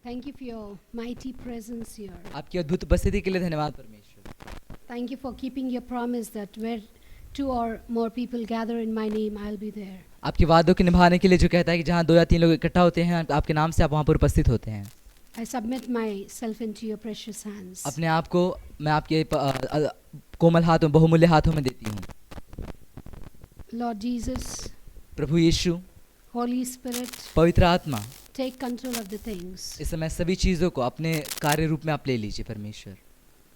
Thank you for your mighty presence here. आपकी अद्भुत उपस्थिति के लिए धन्यवाद परमेश्वर। Thank you for keeping your promise that where two or more people gather in my name, I'll be there. आपके वादों के निभाने के लिए जो कहता है कि जहाँ 2 या 3 लोग इकट्ठा होते हैं आपके नाम से आप वहाँ पर उपस्थित होते हैं। I submit myself into your precious hands. अपने आप को मैं आपके कोमल हाथों बहुमूल्य हाथों में देती हूँ। Lord Jesus, प्रभु यीशु, Holy Spirit, पवित्र आत्मा, take control of the things. इस समय सभी चीज़ों को अपने कार्य रूप में आप ले लीजिए परमेश्वर।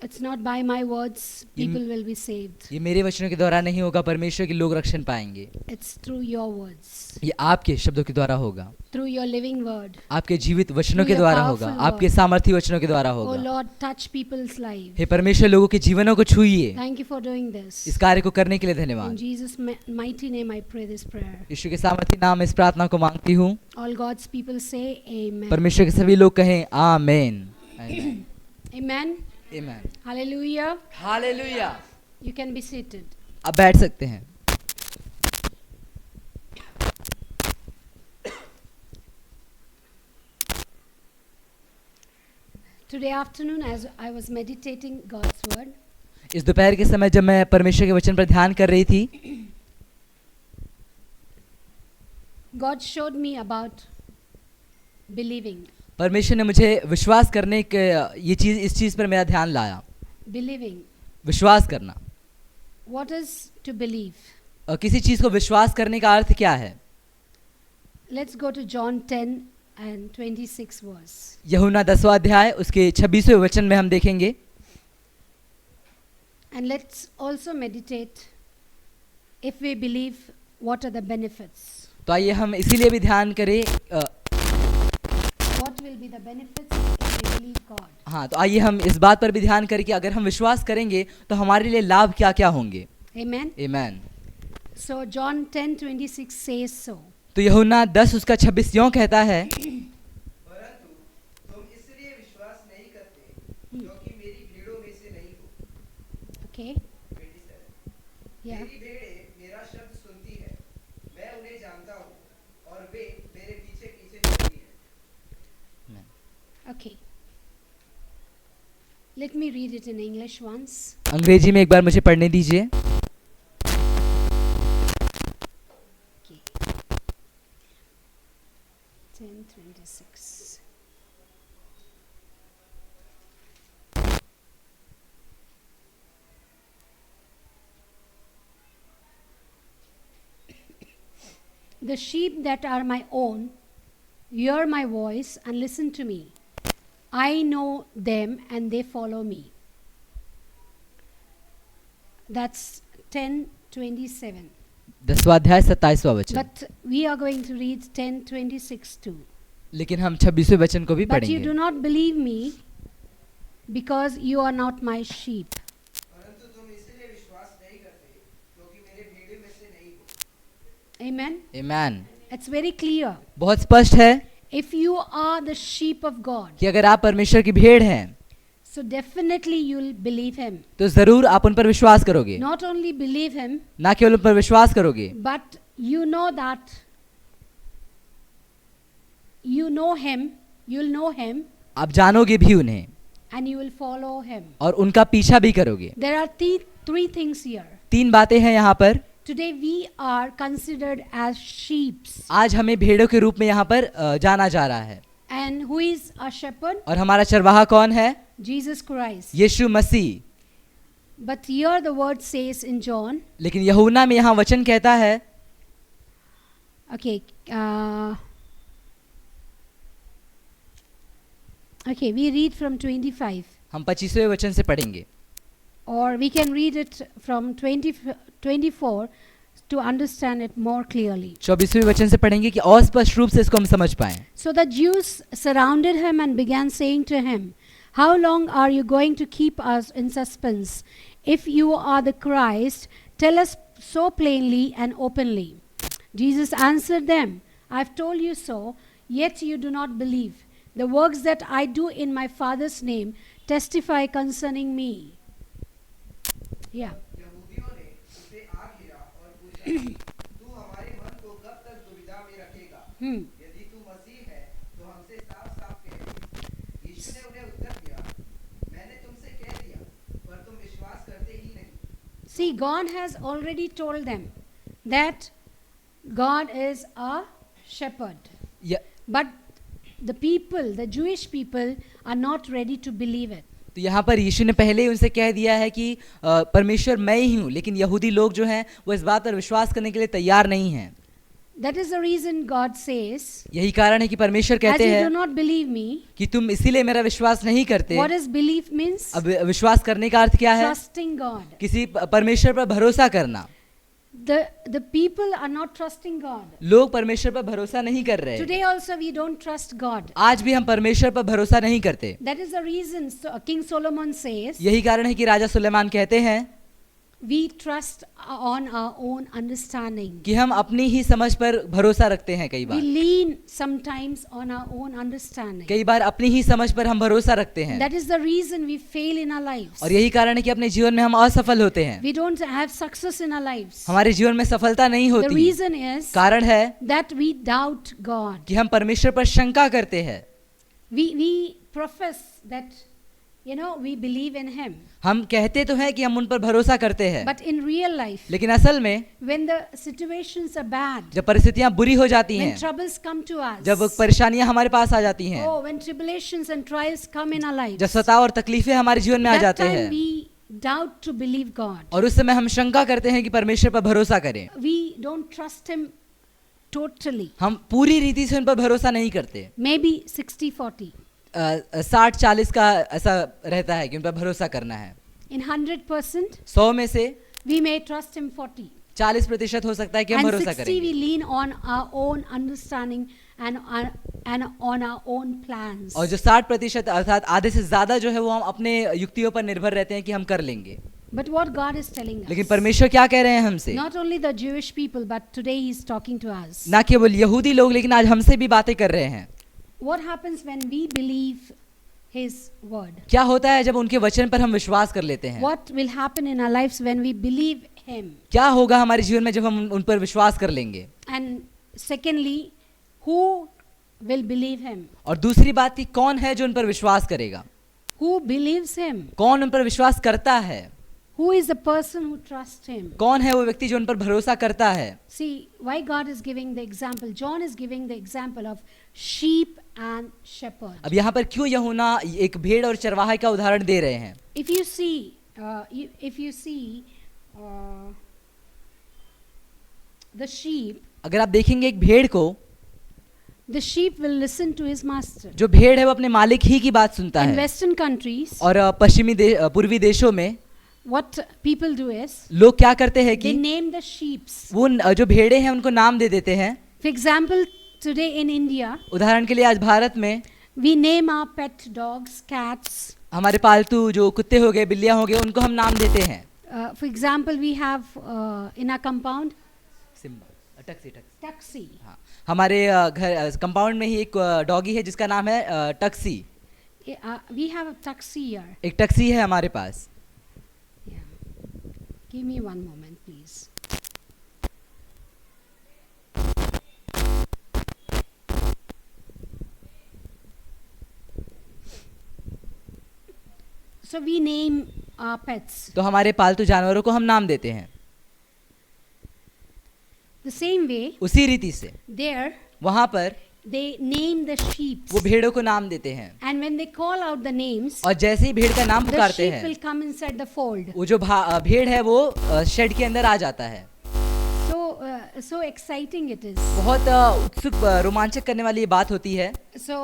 It's not by my words people will be saved. ये मेरे वचनों के द्वारा नहीं होगा परमेश्वर, के लोग रक्षण पाएंगे। It's through your words, ये आपके शब्दों के द्वारा होगा, through your living word. आपके जीवित वचनों Through के your द्वारा powerful होगा, word. आपके सामर्थी वचनों के द्वारा Oh होगा। Lord, touch people's lives. हे परमेश्वर, लोगों के जीवनों को छूइए। Thank you for doing this. इस कार्य को करने के लिए In धन्यवाद। Jesus' mighty name I pray this prayer. यीशु के सामर्थी नाम में इस प्रार्थना को मांगती हूँ। All God's people say amen. परमेश्वर के सभी लोग कहें आमीन। Amen. आमीन। Hallelujah. Hallelujah. You can be seated. अब बैठ सकते हैं। Today afternoon, as I was meditating God's word, इस दोपहर के समय जब मैं परमेश्वर के वचन पर ध्यान कर रही थी, God showed me about believing. परमेश्वर ने मुझे विश्वास करने के इस चीज़ पर मेरा ध्यान लाया। Believing. विश्वास करना, What is to believe? किसी चीज़ को विश्वास करने का अर्थ क्या है? Let's go to John 10 and 26 verse. यूहन्ना 10वां अध्याय उसके 26वें वचन में हम देखेंगे। And let's also meditate, if we believe, what are the benefits? तो आइए हम इसीलिए भी ध्यान करें। What will be the benefits if we believe God? हाँ, तो आइए हम इस बात पर भी ध्यान करें कि अगर हम विश्वास करेंगे तो हमारे लिए लाभ क्या क्या होंगे। Amen. आमीन। So John 10:26 says so. तो यूहन्ना 10 उसका 26 यों कहता है, परंतु तुम इसलिए विश्वास नहीं करते क्योंकि मेरी भीड़ों में से नहीं हो। Okay. 27 Yeah. मेरी भेड़ें मेरा शब्द सुनती है, मैं उन्हें जानता हूँ और वे मेरे पीछे पीछे चलती है। Okay. Let me read it in English once. अंग्रेजी में एक बार मुझे पढ़ने दीजिए। Okay. 10:26. The sheep that are my own hear my voice and listen to me. I know them and they follow me. That's 10:27. 10वां अध्याय 27वां वचन। But we are going to read 10:26 too. लेकिन हम 26वें वचन को भी But you do पढ़ेंगे। not believe me because you are not my sheep. परंतु तुम इसलिए विश्वास नहीं करते क्योंकि मेरे भीड़ों में से नहीं हो। Amen. आमीन। It's very clear. बहुत स्पष्ट है If you are the sheep of God, कि अगर आप परमेश्वर की भेड़ हैं so definitely you'll believe him. तो जरूर आप उन पर विश्वास करोगे। Not only believe him, ना केवल उन पर विश्वास करोगे, but you know that you know him, you'll know him आप जानोगे भी उन्हें and you will follow him. और उनका पीछा भी करोगे। There are three things here. 3 बातें हैं यहाँ पर। Today we are considered as sheeps. आज हमें भेड़ों के रूप में यहाँ पर जाना जा रहा है। And who is our shepherd? और हमारा चरवाहा कौन है? Jesus Christ. Yeshu Masih. But here the word says in John, लेकिन यूहन्ना में यहाँ वचन कहता है, okay, okay, we read from 25, हम 25वें वचन से पढ़ेंगे or we can read it from 24 to understand it more clearly. 24वें वचन से पढ़ेंगे कि और स्पष्ट रूप से इसको हम समझ पाएं। So the Jews surrounded him and began saying to him, "How long are you going to keep us in suspense? If you are the Christ, tell us so plainly and openly." Jesus answered them, "I've told you so, yet you do not believe. The works that I do in my Father's name testify concerning me." Yeah. यहूदियों ने उसे आ घेरा और पूछा, तू हमारे मन को कब तक दुविधा में रखेगा? Hmm. यदि तू मसीह है तो हमसे साफ साफ कह दे please. ने उन्हें उत्तर दिया, मैंने तुमसे कह दिया, पर तुम विश्वास करते ही नहीं। See, God has already told them that God is a shepherd. य- But the people, the Jewish people, are not ready to believe it. तो यहाँ पर यीशु ने पहले ही उनसे कह दिया है कि परमेश्वर मैं ही हूँ, लेकिन यहूदी लोग जो हैं वो इस बात पर विश्वास करने के लिए तैयार नहीं हैं। That is the reason God says, यही कारण है कि परमेश्वर as कहते you do हैं not believe me, कि तुम इसीलिए मेरा विश्वास नहीं करते। what does belief means? अब विश्वास करने का अर्थ क्या है? Trusting God. किसी परमेश्वर पर भरोसा करना। The people are not trusting God. लोग परमेश्वर पर भरोसा नहीं कर रहे। Today also we don't trust God. आज भी हम परमेश्वर पर भरोसा नहीं करते। That is the reason King Solomon says, यही कारण है कि राजा सुलेमान कहते हैं we trust on our own understanding. कि हम अपनी ही समझ पर भरोसा रखते हैं। कई We bar lean sometimes on our own understanding. कई बार अपनी ही समझ पर हम भरोसा रखते हैं, That is the reason we fail in our lives. और यही कारण है कि अपने जीवन में हम असफल होते हैं। We don't have success in our lives. हमारे जीवन में सफलता नहीं The होती। reason is कारण है that we doubt God. कि हम परमेश्वर पर शंका करते हैं। We profess that, we believe in Him. हम कहते तो हैं कि हम उन पर भरोसा करते हैं, But in real life, लेकिन असल में when the situations are bad, जब परिस्थितियां बुरी हो जाती when हैं, troubles come to us, जब परेशानियां हमारे पास आ जाती हैं, oh, when tribulations and trials come in our lives, जब सताव और तकलीफें हमारे जीवन में आ that जाते time हैं, we doubt to believe God. और उस समय हम शंका करते हैं कि परमेश्वर पर भरोसा करें। We don't trust Him totally. हम पूरी रीति से उन पर भरोसा नहीं करते। Maybe 60-40. 60-40 का ऐसा रहता है कि उन पर भरोसा करना है। In 100%, 100 में से we may trust Him 40. 40% हो सकता है कि हम And भरोसा 60 करेंगे, we lean on our own understanding and on our own plans. और जो 60% अर्थात आधे से ज्यादा जो है वो हम अपने युक्तियों पर निर्भर रहते हैं कि हम कर लेंगे। But what God is telling us, लेकिन परमेश्वर क्या कह रहे हैं हमसे? not only the Jewish people, but today He is talking to us. ना केवल यहूदी लोग, लेकिन आज हमसे भी बातें कर रहे हैं। What happens when we believe His word? क्या होता है जब उनके वचन पर हम विश्वास कर लेते हैं? What will happen in our lives when we believe Him? क्या होगा हमारे जीवन में जब हम उन पर विश्वास कर लेंगे? And secondly, who will believe Him? और दूसरी बात कि कौन है जो उन पर विश्वास करेगा? Who believes Him? कौन उन पर विश्वास करता है? Who is the person who trusts Him? कौन है वो व्यक्ति जो उन पर भरोसा करता है? See, why God is giving the example? John is giving the example of sheep and shepherd. अब यहाँ पर क्यों यूहन्ना एक भेड़ और चरवाहे का उदाहरण दे रहे हैं? If you see the sheep, अगर आप देखेंगे एक भेड़ को, the sheep will listen to his master. जो भेड़ है वो अपने मालिक ही की बात सुनता In है। Western countries, और पूर्वी देशों में what people do is लोग क्या करते हैं they कि name the sheeps. वो जो भेड़े हैं उनको नाम दे देते हैं। For example, today in India, उदाहरण के लिए आज भारत में we name our pet dogs, cats. हमारे पालतू जो कुत्ते हो गए, बिल्लियां हो गए, उनको हम नाम देते हैं। For example, we have in our compound Simba, taxi. taxi. हाँ, हमारे घर कंपाउंड में ही एक डॉगी है जिसका नाम है taxi. We have a taxi here. एक टक्सी है हमारे पास। Yeah. Give me one moment, please. So we name our pets. तो हमारे पालतू जानवरों को हम नाम देते हैं। The same way, उसी रीति से there वहां पर they name the sheep. वो भेड़ों को नाम देते हैं, And when they call out the names, और जैसे ही भेड़ का नाम the पुकारते sheep हैं, will come inside the fold. वो जो भेड़ है वो शेड के अंदर आ जाता है। So exciting it is. बहुत उत्सुक रोमांचक करने वाली ये बात होती है। So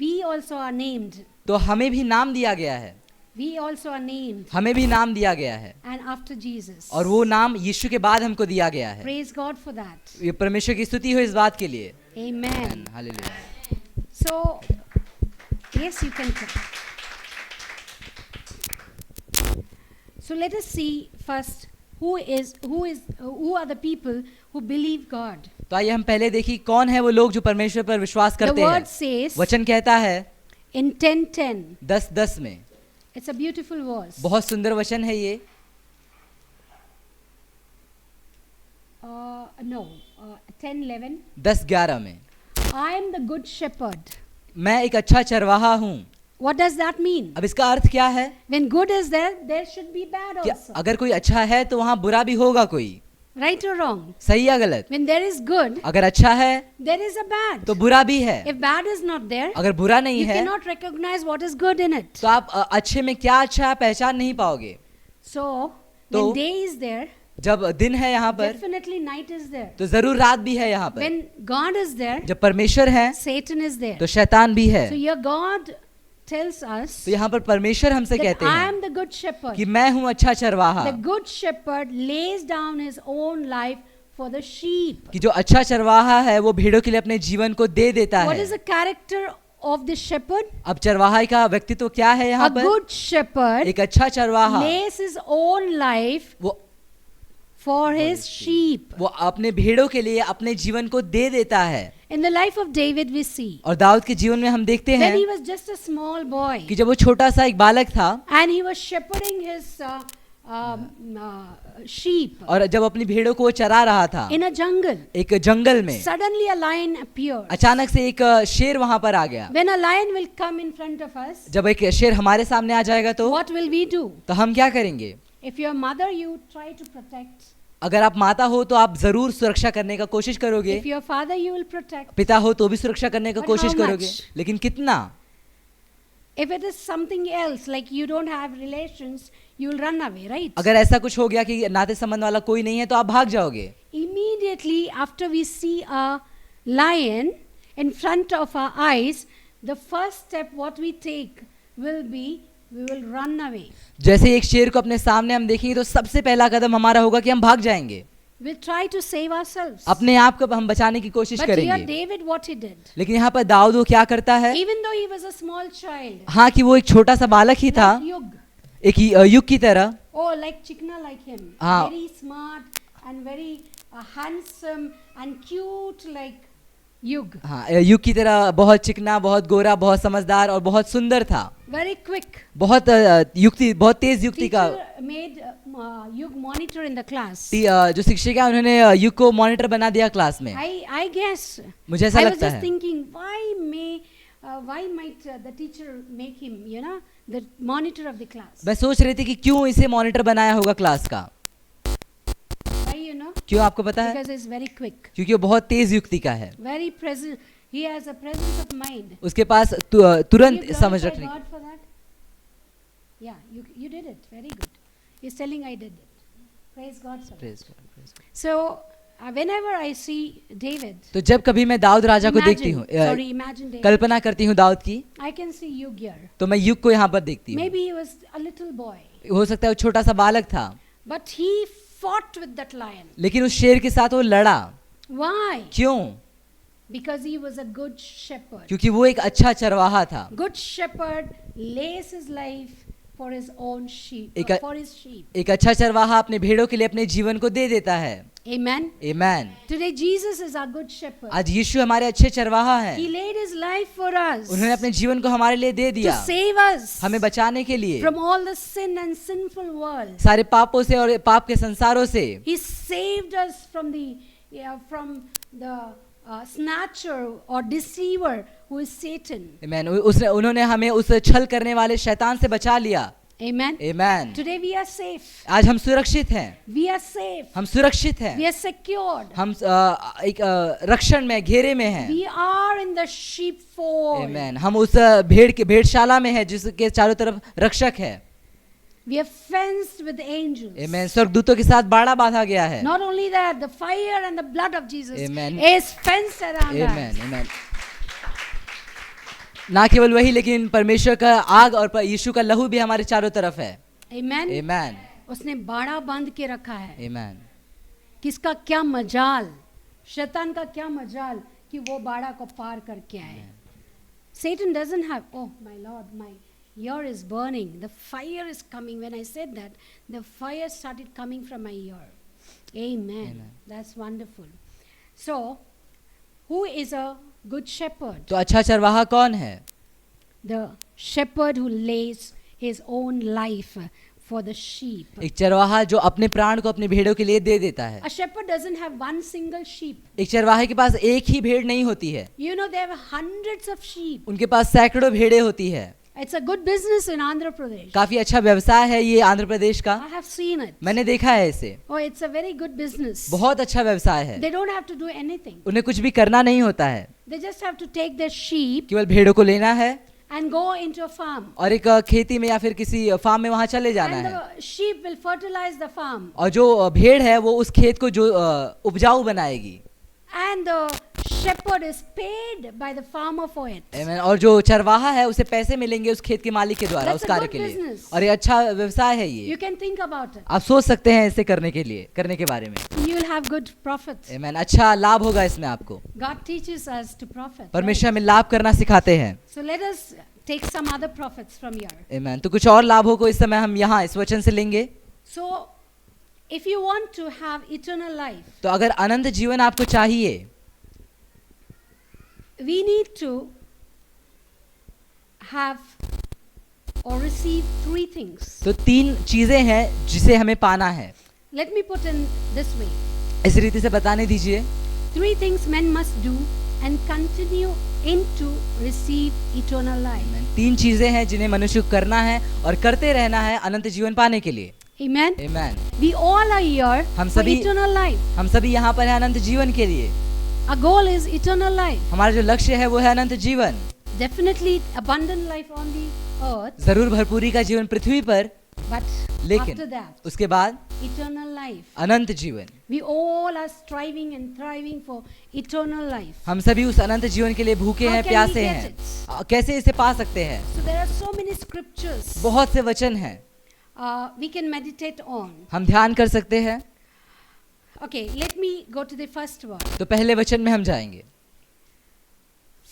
we also are named. तो हमें भी नाम दिया गया है, We also are named. हमें भी नाम दिया गया है, And after Jesus. और वो नाम यीशु के बाद हमको दिया गया है। Praise God for that. ये परमेश्वर की स्तुति हो इस बात के लिए। Amen. Hallelujah. So, yes, you can try. So let us see first who are the people who believe God. तो आइए हम पहले देखिए कौन है वो लोग जो परमेश्वर पर विश्वास The करते word हैं। says वचन कहता है in 10:10. 10:10 में, It's a beautiful verse. बहुत सुंदर वचन है ये। No, 10:11. 10:11 में, I am the good shepherd. मैं एक अच्छा चरवाहा हूँ। What does that mean? अब इसका अर्थ क्या है? When good is there, there should be bad कि also. अगर कोई अच्छा है तो वहाँ बुरा भी होगा कोई, Right or wrong? सही या गलत? When there is good, अगर अच्छा है there is a bad. तो बुरा भी है, If bad is not there, अगर बुरा नहीं you है cannot recognize what is good in it. तो आप अच्छे में क्या अच्छा है पहचान नहीं पाओगे। So, तो- when day is there, जब दिन है यहाँ पर definitely night is there. तो जरूर रात भी है यहाँ पर। When God is there, जब परमेश्वर है Satan is there. तो शैतान भी है। So your God tells us तो यहाँ पर परमेश्वर हमसे that कहते I हैं am the good shepherd. कि मैं हूँ अच्छा चरवाहा, The good shepherd lays down his own life for the sheep. कि जो अच्छा चरवाहा है वो भेड़ों के लिए अपने जीवन को दे देता What is है। the character of the shepherd? अब चरवाहा का व्यक्तित्व क्या है यहाँ A पर? good shepherd एक अच्छा चरवाहा lays his own life वो for his sheep. अपने भेड़ों के लिए अपने जीवन को दे देता है। In the life of David we see और दाऊद के जीवन में हम देखते when हैं he was just a small boy कि जब वो छोटा सा एक बालक था and he was shepherding his sheep और जब अपनी भेड़ों को वो चरा रहा था in a jungle. एक जंगल में, Suddenly a lion appeared. अचानक से एक शेर वहां पर आ गया। When a lion will come in front of us, जब एक शेर हमारे सामने आ जाएगा तो what will we do? हम क्या करेंगे? If you're a mother, you try to protect. अगर आप माता हो तो आप जरूर सुरक्षा करने का कोशिश करोगे, If you're a father, you will protect. पिता हो तो भी सुरक्षा करने का But कोशिश how करोगे, much? लेकिन कितना? If it is something else, like you don't have relations, you will run away, right? अगर ऐसा कुछ हो गया कि नाते संबंध वाला कोई नहीं है तो आप भाग जाओगे। Immediately after we see a lion in front of our eyes, the first step what we take will be we will run away. जैसे एक शेर को अपने सामने हम देखेंगे तो सबसे पहला कदम हमारा होगा कि हम भाग जाएंगे, We'll try to save ourselves. अपने आप को हम बचाने की कोशिश But here करेंगे। David, what he did, लेकिन यहाँ पर दाऊद वो क्या करता है? even though he was a small child, हाँ, कि वो एक छोटा सा बालक ही था, like Yug, एक युग की तरह। oh like Chikna like him, हाँ। very smart and very handsome and cute like Yug, हाँ, युग की तरह बहुत चिकना, बहुत गोरा, बहुत समझदार और बहुत सुंदर था। very quick. बहुत बहुत तेज युक्ति का। Teacher made Yug monitor in the class. जो शिक्षिका है उन्होंने युग को मॉनिटर बना दिया क्लास में। I guess. मुझे ऐसा I was लगता just है। thinking, why might the teacher make him, the monitor of the class? मैं सोच रही थी कि क्यों इसे मॉनिटर बनाया होगा क्लास का। Why, क्यों आपको पता है? Because he's very quick, क्योंकि वो बहुत तेज युक्ति का है, very present. He has a presence of mind. उसके पास तुरंत Can you समझ glorify रखने। God for that? Yeah, you did it. Very good. He's telling I did it. Praise God for that. Praise God, praise God। So, whenever I see David, तो जब कभी मैं दाऊद राजा को देखती हूँ, imagine David. कल्पना करती हूँ दाऊद की, I can see Yug here. तो मैं युग को यहाँ पर देखती हूँ। Maybe he was a little boy, हो सकता है वो छोटा सा बालक था, but he fought with that lion. लेकिन उस शेर के साथ वो लड़ा। Why? क्यों? Because he was a good shepherd. क्योंकि वो एक अच्छा चरवाहा था। Good shepherd lays his life for his own sheep, एक- for his sheep. एक अच्छा चरवाहा अपने भेड़ों के लिए अपने जीवन को दे देता है। Amen. आमीन। Today Jesus is our good shepherd. आज यीशु हमारे अच्छे चरवाहा He हैं। laid his life for us उन्होंने अपने जीवन को हमारे लिए दे to दिया, save us हमें बचाने के लिए, from all the sin and sinful world. सारे पापों से और पाप के संसारों से। He saved us from the snatcher or deceiver who is Satan. आमीन। उन्होंने हमें उस छल करने वाले शैतान से बचा लिया। Amen. आमीन। Today we are safe. आज हम सुरक्षित हैं, We are safe. हम सुरक्षित हैं, We are secured. हम एक रक्षण में, घेरे में हैं। We are in the sheepfold. आमीन। हम उस भेड़शाला में हैं जिसके चारों तरफ रक्षक है। We are fenced with angels. आमीन। स्वर्गदूतों के साथ बाड़ा बांधा गया है। Not only that, the fire and the blood of Jesus Amen. is fenced around आमीन, us. आमीन। ना केवल वही, लेकिन परमेश्वर का आग और यीशु का लहू भी हमारे चारों तरफ है। Amen. आमीन, उसने बाड़ा बांध के रखा है। आमीन। किसका क्या मजाल, शैतान का क्या मजाल कि वो बाड़ा को पार करके आए। Satan doesn't have, oh my Lord, my ear is burning. The fire is coming. When I said that, the fire started coming from my ear. Amen. Amen. That's wonderful. So, who is a good shepherd? तो अच्छा चरवाहा कौन है? The shepherd who lays his own life for the sheep. एक चरवाहा जो अपने प्राण को अपने भेड़ों के लिए दे देता है। A shepherd doesn't have one single sheep. एक चरवाहे के पास एक ही भेड़ नहीं होती है, You know, there are hundreds of sheep. उनके पास सैकड़ों भेड़ें होती है। It's a good business in Andhra Pradesh. काफी अच्छा व्यवसाय है ये आंध्र प्रदेश का, I have seen it. मैंने देखा है इसे, Oh, it's a very good business. बहुत अच्छा व्यवसाय है। They don't have to do anything. उन्हें कुछ भी करना नहीं होता है, They just have to take their sheep केवल भेड़ों को लेना है and go into a farm. और एक खेती में या फिर किसी फार्म में वहां चले जाना And है, the sheep will fertilize the farm. और जो भेड़ है वो उस खेत को जो उपजाऊ बनाएगी। And the shepherd is paid by the farmer for it. Amen। और जो चरवाहा है उसे पैसे मिलेंगे उस खेत के मालिक के द्वारा That's उस a कार्य good के लिए, business. और ये अच्छा व्यवसाय है ये। You can think about it. आप सोच सकते हैं इसे करने के बारे में। You will have good profits. Amen। अच्छा लाभ होगा इसमें आपको। God teaches us to profit. परमेश्वर हमें लाभ करना सिखाते हैं। So let us take some other profits from here. Amen। तो कुछ और लाभों को इस समय हम यहाँ इस वचन से लेंगे। So if you want to have eternal life, तो अगर अनंत जीवन आपको चाहिए, we need to have or receive three things. तो 3 चीजें हैं जिसे हमें पाना है। Let me put in this way. इस रीति से बताने दीजिए। 3 things men must do and continue in to receive eternal life. 3 चीजें हैं जिन्हें मनुष्य को करना है और करते रहना है अनंत जीवन पाने के लिए। Amen. Amen। We all are here हम for सभी- eternal life. हम सभी यहाँ पर हैं अनंत जीवन के लिए। Our goal is eternal life. हमारा जो लक्ष्य है वो है अनंत जीवन। Definitely abundant life on the earth, जरूर भरपूरी का जीवन पृथ्वी पर, but लेकिन after that, उसके बाद eternal life. अनंत जीवन। We all are striving and thriving for eternal life. हम सभी उस अनंत जीवन के लिए भूखे How हैं, can प्यासे we get हैं। it? कैसे इसे पा सकते हैं? So there are so many scriptures बहुत से वचन हैं, we can meditate on. हम ध्यान कर सकते हैं। Okay, let me go to the first one. तो पहले वचन में हम जाएंगे।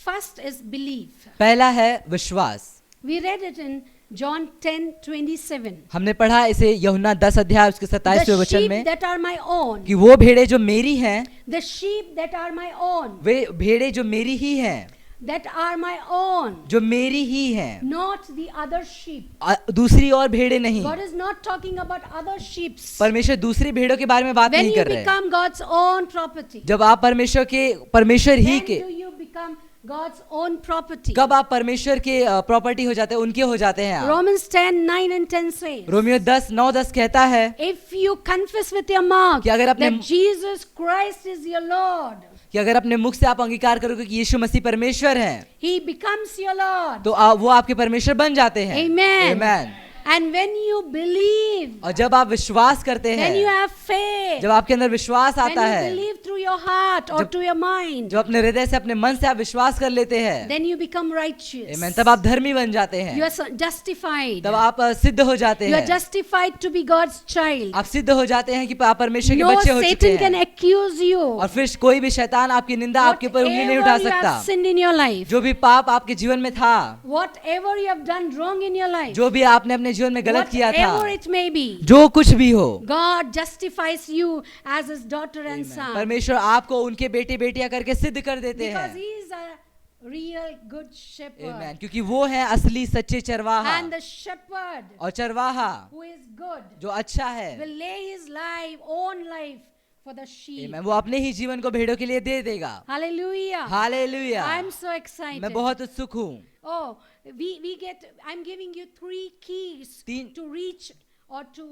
First is belief. पहला है विश्वास। We read it in John 10:27. हमने पढ़ा इसे यूहन्ना 10 अध्याय उसके 27वें The वचन sheep में that are my own, कि वो भेड़े जो मेरी हैं, the sheep that are my own, वे भेड़े जो मेरी ही हैं, that are my own, जो मेरी ही हैं, not the other sheep. दूसरी और भेड़े नहीं। God is not talking about other sheep. परमेश्वर दूसरी भेड़ों के बारे में बात When नहीं you कर रहे हैं। become God's own property, जब आप परमेश्वर ही when के, do you become God's own property? कब आप परमेश्वर के प्रॉपर्टी हो जाते हैं, उनके हो जाते हैं आप। Romans 10:9 and 10 says, रोमियो 10:9-10 कहता है if you confess with your mouth कि अगर अपने- that Jesus Christ is your Lord, कि अगर अपने मुख से आप अंगीकार करोगे कि यीशु मसीह परमेश्वर हैं, He becomes your Lord. तो वो आपके परमेश्वर बन जाते हैं। Amen. Amen। And when you believe, और जब आप विश्वास करते when you हैं, have faith, जब आपके अंदर विश्वास when आता you है, believe through your heart or जब- to your mind, जब अपने हृदय से अपने मन से आप विश्वास कर लेते हैं, then you become righteous. Amen, तब आप धर्मी बन जाते You हैं, are justified. तब आप सिद्ध हो जाते You are हैं, justified to be God's child. आप सिद्ध हो जाते हैं कि आप परमेश्वर के No बच्चे हो चुके Satan can हैं, accuse you. और फिर कोई भी शैतान आपकी निंदा आपके ऊपर उंगली नहीं उठा Whatever you सकता। have sinned in your life, जो भी पाप आपके जीवन में था, whatever you have done wrong in your life, जो भी आपने अपने जीवन में गलत किया था, whatever it may be, जो कुछ भी हो, God justifies you as His daughter and son. परमेश्वर आपको उनके बेटे बेटियां करके सिद्ध कर देते Because हैं। He is a real good shepherd. Amen, क्योंकि वो है असली सच्चे चरवाहा, And the shepherd और चरवाहा who is good जो अच्छा है, will lay his own life for the sheep. Amen, वो अपने ही जीवन को भेड़ों के लिए दे देगा। Hallelujah. Hallelujah. I'm so excited. मैं बहुत उत्सुक हूँ। Oh, I'm giving you 3 keys तीन- to reach or to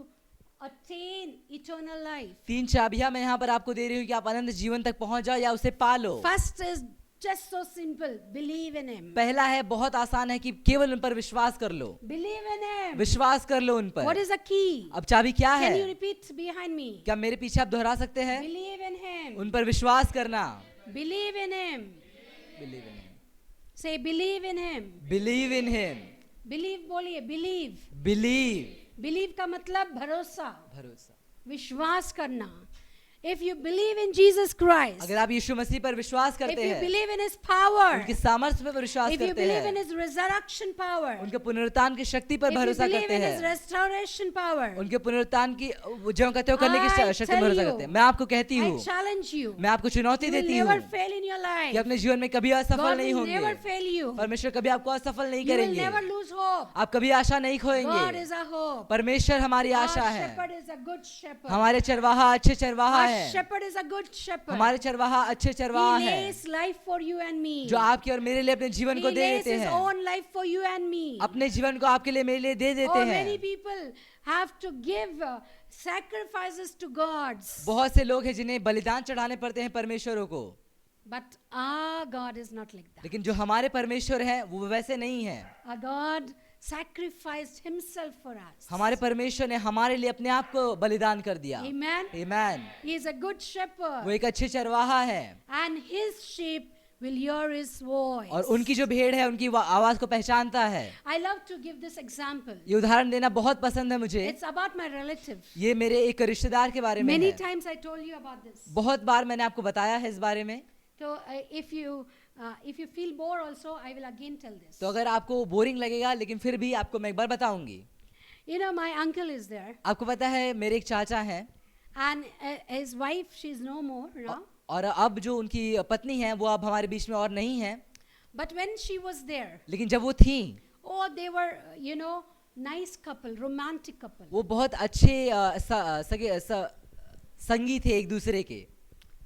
attain eternal life. 3 चाबियां मैं यहाँ पर आपको दे रही हूँ कि आप अनंत जीवन तक पहुँच जाओ या उसे पालो। First is just so simple. Believe in Him. पहला है बहुत आसान है कि केवल उन पर विश्वास कर लो, Believe in Him. विश्वास कर लो उन What पर। is the key? अब चाबी क्या Can you है? repeat behind me? क्या मेरे पीछे आप दोहरा सकते हैं? Believe in Him. उन पर विश्वास करना। Believe in Him. Believe in him. Say believe in Him. Believe in him. Believe बोलिए believe. Believe. Believe का मतलब भरोसा, भरोसा। विश्वास करना. If you believe in Jesus Christ, अगर आप यीशु मसीह पर विश्वास if करते you हैं, believe in His power, उनकी सामर्थ्य पर विश्वास if you करते believe in हैं, His resurrection power, उनके पुनरुत्थान की शक्ति पर if you भरोसा believe करते in His हैं, restoration power, उनके पुनरुत्थान की जो कहते हो करने की I शक्ति tell पर भरोसा you, करते हैं। मैं आपको कहती I हूँ, challenge you. मैं आपको चुनौती You will देती never हूँ fail in your कि life. अपने जीवन में कभी असफल God नहीं will never होंगे। fail you. परमेश्वर कभी आपको असफल नहीं You will करेंगे। never lose hope. आप कभी आशा नहीं God खोएंगे। is our hope. परमेश्वर हमारी Our आशा है। shepherd is a good shepherd. हमारे चरवाहा अच्छे चरवाहा Our हैं। shepherd is a good shepherd. हमारे चरवाहा अच्छे He चरवाहा हैं, lays life for you and me. जो आपके और मेरे लिए अपने जीवन He को दे lays देते his हैं, own life for you and me. अपने जीवन को आपके लिए मेरे लिए दे देते Oh, many हैं। people have to give sacrifices to gods. बहुत से लोग हैं जिन्हें बलिदान चढ़ाने पड़ते हैं परमेश्वरों को, But our God is not like that. लेकिन जो हमारे परमेश्वर हैं वो वैसे नहीं हैं। Our God sacrificed himself for us. हमारे परमेश्वर ने हमारे लिए अपने आप को बलिदान कर दिया। Amen. आमीन। He is a good वो shepherd. एक अच्छे चरवाहा है, And his sheep will hear his voice. और उनकी जो भेड़ है उनकी आवाज को पहचानता है। I love to give this example. ये उदाहरण देना बहुत पसंद है मुझे। It's about my relative. ये मेरे एक रिश्तेदार के बारे में Many है। times I told you about this. बहुत बार मैंने आपको बताया है इस बारे में। So if you feel bored also, I will again tell this. तो अगर आपको बोरिंग लगेगा लेकिन फिर भी आपको मैं एक बार बताऊंगी। You know, my uncle is there, आपको पता है मेरे एक चाचा हैं, and his wife, she's no more now. और अब जो उनकी पत्नी है वो अब हमारे बीच में और नहीं है, But when she was there, लेकिन जब वो थी oh, they were, you know, nice couple, romantic couple. वो बहुत अच्छे संगी थे एक दूसरे के,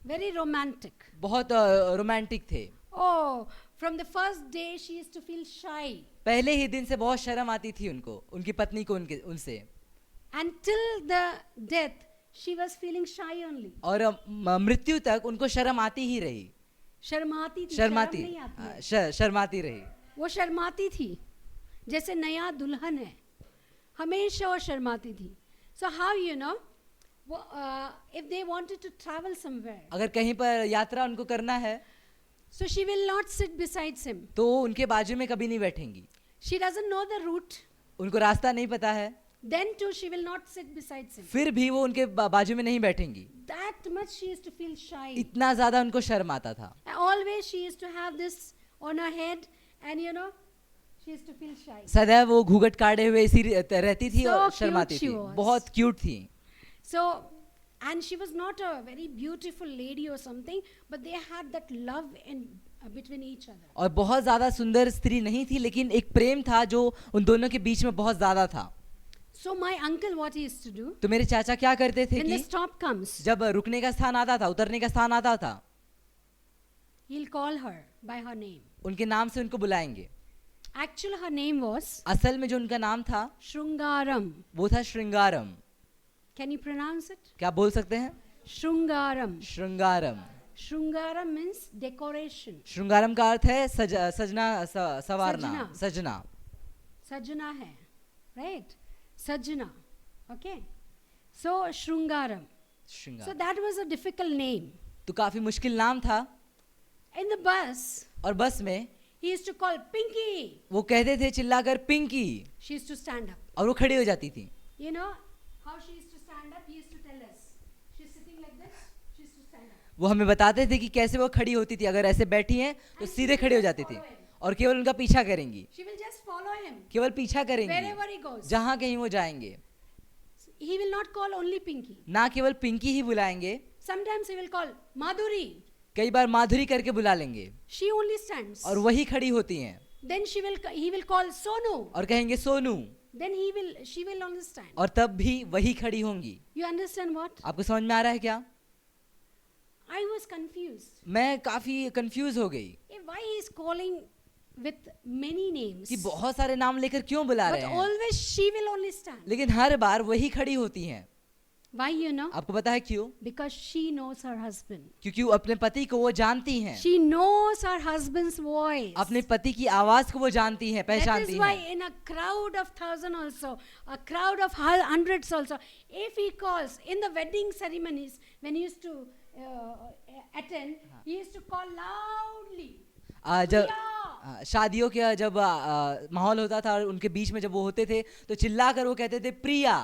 Very romantic. बहुत रोमांटिक थे। Oh, from the first day she used to feel shy. पहले ही दिन से बहुत शर्म आती थी उनको, उनकी पत्नी को उनसे, Until the death, she was feeling shy only. और मृत्यु तक उनको शर्म आती ही रही। शर्माती थी, शर्माती शर्म नहीं आती है। शर्माती रही। वो शर्माती थी, जैसे नया दुल्हन है, हमेशा वो शर्माती थी. So how you know? If they wanted to travel somewhere, अगर कहीं पर यात्रा उनको करना है so she will not sit beside him. तो उनके बाजू में कभी नहीं बैठेंगी। She doesn't know the route. उनको रास्ता नहीं पता है, Then too she will not sit beside him. फिर भी वो उनके बाजू में नहीं बैठेंगी। That much she used to feel shy. इतना ज्यादा उनको शर्म आता था। Always she used to have this on her head, and you know, she used to feel shy. सदैव वो घूंघट काढ़े हुए ऐसी रहती थी So और cute शर्माती she थी, was. बहुत क्यूट थी। So, and she was not a very beautiful lady or something, but they had that love in between each other. और बहुत ज्यादा सुंदर स्त्री नहीं थी, लेकिन एक प्रेम था जो उन दोनों के बीच में बहुत ज्यादा था। So my uncle, what he used to do, तो मेरे चाचा क्या करते थे when the कि stop comes, जब रुकने का स्थान आता था, उतरने का स्थान आता था, he'll call her by her name. उनके नाम से उनको बुलाएंगे। Actually, her name was असल में जो उनका नाम था Shrungaram. वो था श्रृंगारम। Can you pronounce it? क्या बोल सकते हैं? Shrungaram. श्रृंगारम। Shrungaram means decoration. श्रृंगारम का अर्थ है सजना, सवारना, सजना। Sajana hai, right? Sajana. Okay. So Shrungaram. So श्रृंगार that was a difficult name. तो काफी मुश्किल नाम था। In the bus, और बस में he used to call Pinky. वो कहते थे चिल्लाकर Pinky, She used to stand up. और वो खड़ी हो जाती थी। You know how she used to stand up? He used to tell us. She's sitting like this. She used to stand up. वो हमें बताते थे कि कैसे वो खड़ी होती थी, अगर ऐसे बैठी हैं तो सीधे खड़ी हो जाती थी और केवल उनका पीछा करेंगी, She will just follow him केवल पीछा करेंगी wherever he goes. जहाँ कहीं वो जाएंगे। He will not call only Pinky. ना केवल पिंकी ही बुलाएंगे, Sometimes he will call Madhuri. कई बार माधुरी करके बुला लेंगे, She only stands. और वही खड़ी होती हैं Then he will call Sonu. और कहेंगे Sonu, Then she will only stand. और तब भी वही खड़ी होंगी। You understand what? आपको समझ में आ रहा है क्या? I was confused. मैं काफी कंफ्यूज हो गई Why he is calling with many names? कि बहुत सारे नाम लेकर क्यों बुला But रहे हैं, always she will only stand. लेकिन हर बार वही खड़ी होती हैं। Why you know? आपको पता है क्यों? Because she knows her husband. क्योंकि वो अपने पति को वो जानती हैं, She knows her husband's voice. अपने पति की आवाज को वो जानती हैं, That is पहचानती why हैं। in a crowd of 1,000 also, a crowd of hundreds also, if he calls in the wedding ceremonies, when he used to attend, he used to call loudly. जब "Priya!" शादियों के जब माहौल होता था और उनके बीच में जब वो होते थे तो चिल्लाकर वो कहते थे प्रिया,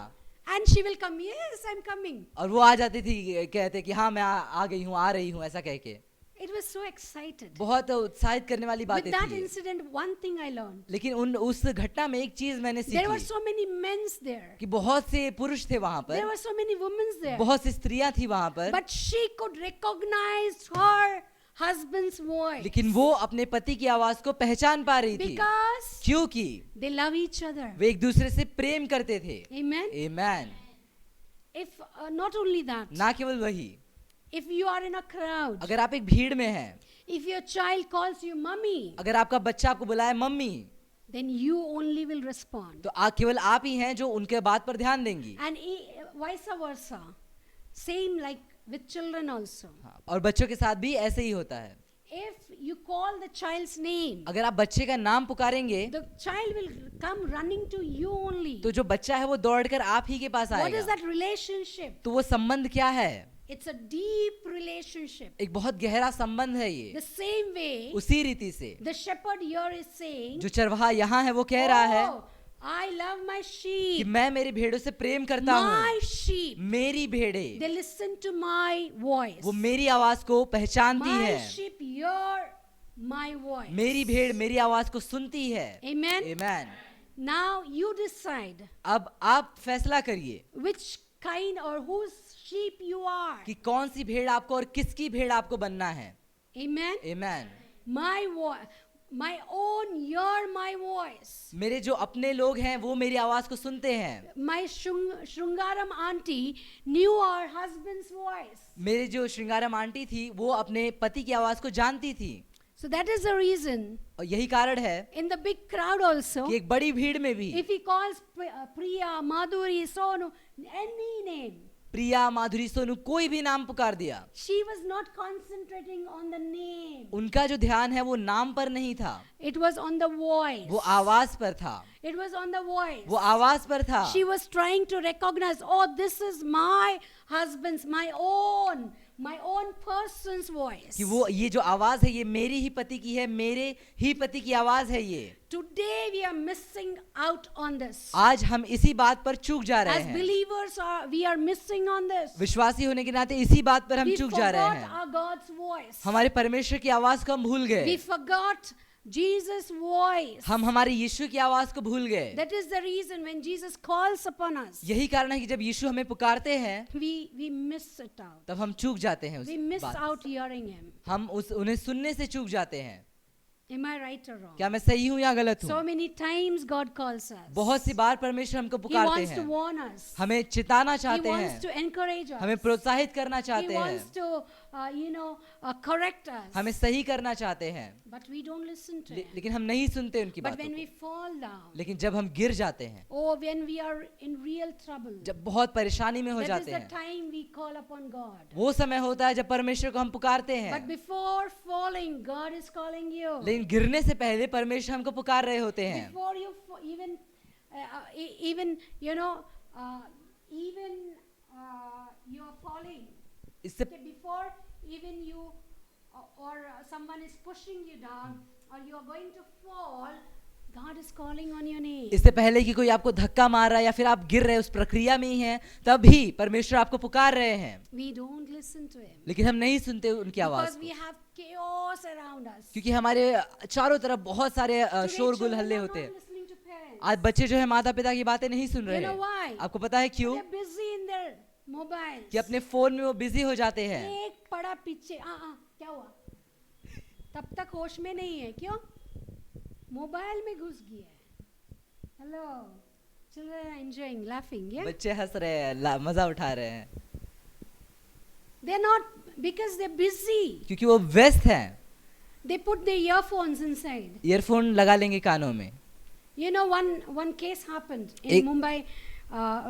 And she will come. Yes, I'm coming. और वो आ जाती थी, कहते कि हाँ मैं आ गई हूँ, आ रही हूँ, ऐसा कह के। It was so excited. बहुत उत्साहित करने वाली With बातें that थी। incident, one thing I learned. लेकिन उस घटना में एक चीज मैंने There were सीखी so many men there. कि बहुत से पुरुष थे वहां There पर, were so many women there. बहुत सी स्त्रियां थी वहां पर, But she could recognize her husband's voice. लेकिन वो अपने पति की आवाज को पहचान पा रही थी, Because क्योंकि they love each other. वे एक दूसरे से प्रेम करते थे। Amen. Amen. If not only that, ना केवल वही, If you are in a crowd, अगर आप एक भीड़ में हैं, if your child calls you mummy, अगर आपका बच्चा आपको बुलाए mummy, then you only will respond. तो केवल आप ही हैं जो उनके बात पर ध्यान देंगी। And vice versa. Same like with children also. हाँ, और बच्चों के साथ भी ऐसे ही होता है। If you call the child's name, अगर आप बच्चे का नाम पुकारेंगे, the child will come running to you only. तो जो बच्चा है वो दौड़कर आप ही के पास What is आएगा। that relationship? तो वो संबंध क्या है? It's a deep relationship. एक बहुत गहरा संबंध है ये। The same way, उसी रीति से the shepherd here is saying, जो चरवाहा यहाँ है वो कह रहा है "Oh, I love my कि sheep. मैं मेरी भेड़ों से प्रेम करता My हूँ। sheep. मेरी भेड़ें They listen to my voice. वो मेरी आवाज को पहचानती My है। sheep hear my voice." मेरी भेड़ मेरी आवाज को सुनती है। Amen. Amen. Now you decide अब आप फैसला करिए which kind or whose sheep you are. कि कौन सी भेड़ आपको और किसकी भेड़ आपको बनना है। Amen. Amen. My own hear my voice. मेरे जो अपने लोग हैं वो मेरी आवाज को सुनते हैं। My Shrungaram auntie knew her husband's voice. मेरे जो श्रृंगारम आंटी थी वो अपने पति की आवाज को जानती थी। So that is the reason और यही कारण है in the big crowd also, कि एक बड़ी भीड़ में भी if he calls Priya, Madhuri, Sonu, any name, प्रिया, माधुरी, सोनू कोई भी नाम पुकार दिया, she was not concentrating on the name. उनका जो ध्यान है वो नाम पर नहीं था, It was on the voice. वो आवाज पर था। It was on the voice. वो आवाज पर था। She was trying to recognize, oh, this is my husband's, my own person's voice. कि वो ये जो आवाज है ये मेरी ही पति की है, मेरे ही पति की आवाज है ये। Today we are missing out on this. आज हम इसी बात पर चूक जा रहे As हैं। believers, we are missing on this. विश्वासी होने के नाते इसी बात पर हम We चूक जा रहे forgot हैं। our God's voice. हमारे परमेश्वर की आवाज को हम भूल गए। We forgot Jesus' voice. हम हमारे यीशु की आवाज को भूल गए। That is the reason when Jesus calls upon us, यही कारण है कि जब यीशु हमें पुकारते हैं we miss it out. तब हम चूक जाते हैं उस We miss बात out hearing Him. हम उन्हें सुनने से चूक जाते हैं। Am I right or wrong? क्या मैं सही हूँ या गलत So हूँ? many times God calls us. बहुत सी बार परमेश्वर हमको He पुकारते wants to हैं, warn us. हमें चिताना He चाहते wants हैं, to encourage us. हमें प्रोत्साहित करना He चाहते wants हैं, to, correct us. हमें सही करना चाहते हैं, But we don't listen to Him. लेकिन हम नहीं सुनते उनकी But बातों when को। we fall down, लेकिन जब हम गिर जाते हैं, or when we are in real trouble, जब बहुत परेशानी में हो that is जाते the हैं, time we call upon God. वो समय होता है जब परमेश्वर को हम पुकारते But हैं। before falling, God is calling you. लेकिन गिरने से पहले परमेश्वर हमको पुकार रहे होते हैं। Before you even you are falling. इससे Okay, before even you or someone is pushing you down or you are going to fall, God is calling on your name. इससे पहले कि कोई आपको धक्का मार रहा है या फिर आप गिर रहे हैं, उस प्रक्रिया में ही हैं, तभी परमेश्वर आपको पुकार रहे हैं। We don't listen to Him लेकिन हम नहीं सुनते उनकी आवाज because we को, have chaos around us. क्योंकि हमारे चारों तरफ बहुत सारे Today शोरगुल children हल्ले are होते not हैं। listening to parents. आज बच्चे जो है माता पिता की बातें नहीं सुन रहे You know हैं। why? आपको पता है क्यों? They're busy in their mobiles. कि अपने फोन में वो बिजी हो जाते हैं। एक पड़ा पीछे क्या हुआ? तब तक होश में नहीं है, क्यों? मोबाइल में घुस गया है। Hello, children are enjoying, laughing, yeah? बच्चे हंस रहे हैं, मजा उठा रहे हैं, They're not, because they're busy. क्योंकि वो व्यस्त हैं। They put their earphones inside. Earphone लगा लेंगे कानों में। You know, one case happened in एक- Mumbai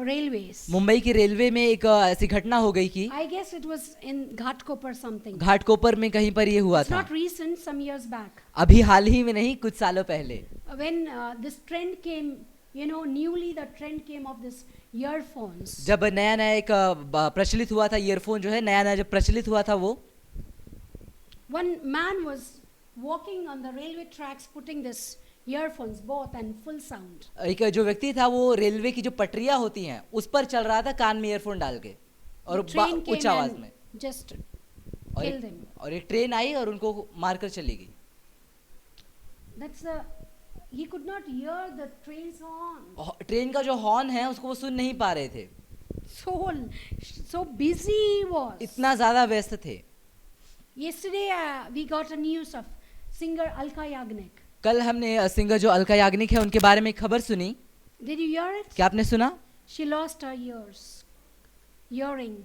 railways. मुंबई की रेलवे में एक ऐसी घटना हो गई कि I guess it was in Ghatkopar something. Ghatkopar में कहीं पर ये हुआ It's था। not recent, some years back. अभी हाल ही में नहीं, कुछ सालों पहले When this trend came, newly the trend came of this earphones. जब नया नया एक प्रचलित हुआ था ईयरफोन, जो है नया नया जब प्रचलित हुआ था, वो One man was walking on the railway tracks putting this earphones both and full sound. एक जो व्यक्ति था वो रेलवे की जो पटरियां होती हैं उस पर चल रहा था कान में ईयरफोन डाल के और The train उच्च came आवाज and में, just और killed him. और एक ट्रेन आई और उनको मारकर चली गई। He could not hear the train's horn. Train का जो हॉर्न है उसको वो सुन नहीं पा रहे थे, So busy he was. इतना ज्यादा व्यस्त थे। Yesterday we got a news of singer Alka Yagnik. कल हमने सिंगर जो अलका याग्निक है उनके बारे में एक खबर सुनी। Did you hear it? क्या आपने सुना? She lost her earring.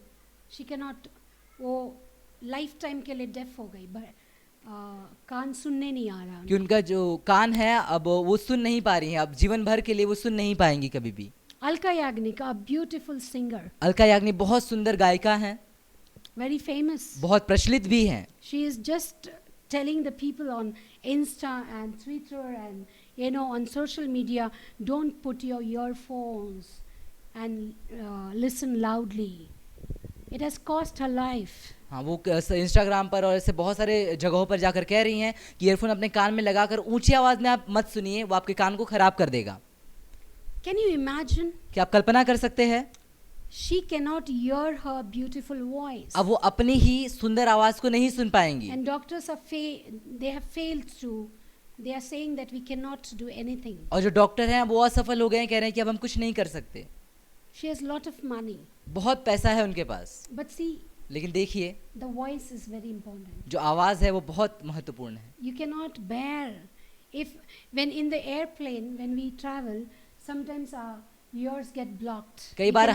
She cannot. वो लाइफ टाइम के लिए डेफ हो गई, कान सुनने नहीं आ रहा कि उनका जो कान है अब वो सुन नहीं पा रही हैं, अब जीवन भर के लिए वो सुन नहीं पाएंगी कभी भी। Alka Yagnik, a beautiful singer, Alka Yagnik बहुत सुंदर गायिका हैं, very famous. बहुत प्रचलित भी हैं। She is just telling the people on Insta and Twitter and on social media, don't put your earphones and listen loudly. It has cost her life. हाँ, वो इंस्टाग्राम पर और ऐसे बहुत सारे जगहों पर जाकर कह रही हैं कि ईयरफोन अपने कान में लगाकर ऊंची आवाज में आप मत सुनिए, वो आपके कान को खराब कर देगा। Can you imagine? क्या आप कल्पना कर सकते हैं? She cannot hear her beautiful voice. अब वो अपनी ही सुंदर आवाज को नहीं सुन पाएंगी। And doctors are they have failed to. They are saying that we cannot do anything. और जो डॉक्टर हैं वो असफल हो गए हैं, कह रहे हैं कि अब हम कुछ नहीं कर सकते। She has lot of money. बहुत पैसा है उनके पास, But see, लेकिन देखिए the voice is very important. जो आवाज है वो बहुत महत्वपूर्ण है। You cannot bear if when in the airplane when we travel sometimes our ears get blocked. कई बार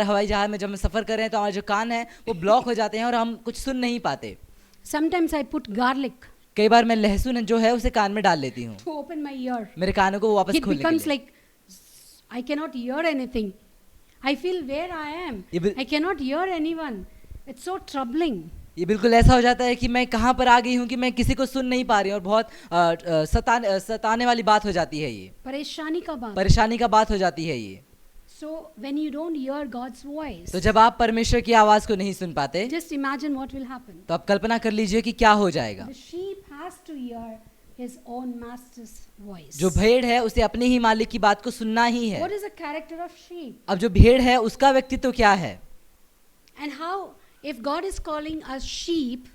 हवाई जहाज में जब हम सफर कर रहे हैं तो हमारे जो कान है वो ब्लॉक हो जाते हैं और हम कुछ सुन नहीं पाते। Sometimes I put garlic कई बार मैं लहसुन जो है उसे कान में डाल लेती हूँ, to open my ear. मेरे कानों को वापस It खोलने के becomes लिए। like I cannot hear anything. I feel where I am. ये I cannot hear anyone. It's so troubling. ये बिल्कुल ऐसा हो जाता है कि मैं कहाँ पर आ गई हूँ कि मैं किसी को सुन नहीं पा रही हूँ, और बहुत सताने वाली बात हो जाती है ये, परेशानी का बात हो जाती है ये। So when you don't hear God's voice, तो जब आप परमेश्वर की आवाज को नहीं सुन पाते, just imagine what will happen. तो आप कल्पना कर लीजिए कि क्या हो जाएगा। The sheep has to hear his own master's voice. जो भेड़ है उसे अपने ही मालिक की बात को सुनना ही है। What is the character of sheep? अब जो भेड़ है उसका व्यक्तित्व क्या है? And how, if God is calling us sheep,